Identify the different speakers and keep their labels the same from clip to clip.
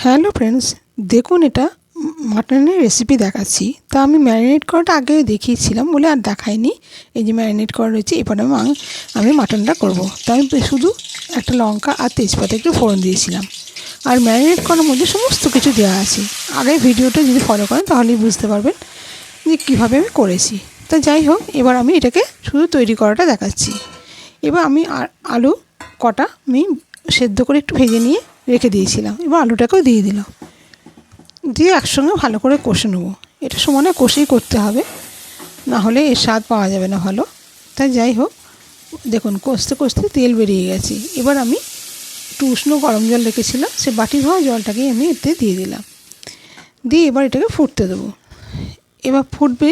Speaker 1: Hello friends, দেখুন এটা মাটনের রেসিপি দেখাচ্ছি। তা আমি ম্যারিনেট করাটা আগে দেখিয়েছিলাম বলে আর দেখাইনি। এই যে ম্যারিনেট করা রয়েছে, এরপরে আমি মাটনটা করব। তা আমি শুধু একটা লঙ্কা আর তেজপাতা একটু ফোড়ন দিয়েছিলাম। আর ম্যারিনেট করার মধ্যে সমস্ত কিছু দেওয়া আছে। আগে ভিডিওটা যদি ফলো করেন তাহলেই বুঝতে পারবেন যে কীভাবে আমি করেছি। তা যাই হোক, এবার আমি এটাকে শুধু তৈরি করাটা দেখাচ্ছি। এবার আমি আলু কটা আমি সেদ্ধ করে একটু ভেজে নিয়ে রেখে দিয়েছিলাম। এবার আলুটাকেও দিয়ে দিলাম, দিয়ে একসঙ্গে ভালো করে কষে নেবো। এটা সমানে কষেই করতে হবে, না হলে এর স্বাদ পাওয়া যাবে না ভালো। তাই যাই হোক, দেখুন কষতে কষতে তেল বেরিয়ে গেছে। এবার আমি একটু উষ্ণ গরম জল রেখেছিলাম, সে বাটি ধোয়া জলটাকে আমি এতে দিয়ে দিলাম। দিয়ে এবার এটাকে ফুটতে দেবো। এবার ফুটবে,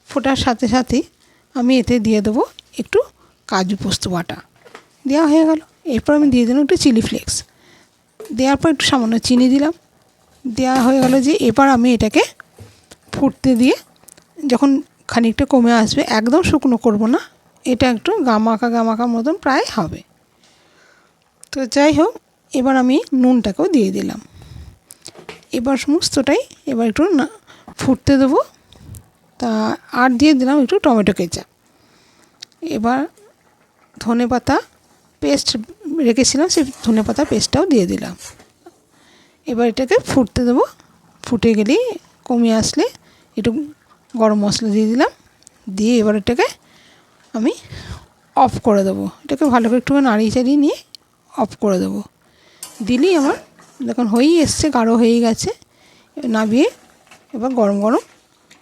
Speaker 1: ফোটার সাথে সাথেই আমি এতে দিয়ে দেবো একটু কাজু পোস্ত বাটা। দেওয়া হয়ে গেল। এরপর আমি দিয়ে দিলাম একটু চিলি ফ্লেক্স। দেওয়ার পর একটু সামান্য চিনি দিলাম। দেওয়া হয়ে গেল। যে এবার আমি এটাকে ফুটতে দিয়ে যখন খানিকটা কমে আসবে, একদম শুকনো করব না, এটা একটু গামাখা মতন প্রায় হবে। তো যাই হোক, এবার আমি নুনটাকেও দিয়ে দিলাম। এবার সমস্তটাই এবার একটু ফুটতে দেবো। তা আর দিয়ে দিলাম একটু টমেটো কেচাপ। এবার ধনেপাতা পেস্ট রেখেছিলাম, সেই ধনেপাতা পেস্টটাও দিয়ে দিলাম। এবার এটাকে ফুটতে দেবো। ফুটে গেলেই কমে আসলে একটু গরম মশলা দিয়ে দিলাম। দিয়ে এবার এটাকে আমি অফ করে দেবো। এটাকে ভালো করে একটু নাড়িয়ে চাড়িয়ে নিয়ে অফ করে দেবো। দিলেই আমার দেখুন হয়েই এসছে, গাঢ় হয়ে গেছে। নামিয়ে এবার গরম গরম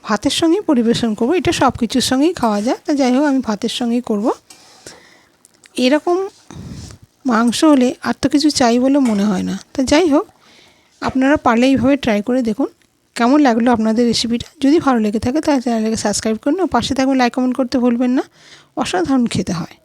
Speaker 1: ভাতের সঙ্গেই পরিবেশন করব। এটা সব কিছুর সঙ্গেই খাওয়া যায়। তা যাই হোক, আমি ভাতের সঙ্গেই করব। এরকম মাংস হলে আর তো কিছু চাই বলে মনে হয় না। তা যাই হোক, আপনারা পারলে এইভাবে ট্রাই করে দেখুন। কেমন লাগলো আপনাদের রেসিপিটা? যদি ভালো লেগে থাকে তাহলে চ্যানেলটাকে সাবস্ক্রাইব করুন, ও পাশে থাকবেন, লাইক কমেন্ট করতে ভুলবেন না। অসাধারণ খেতে হয়।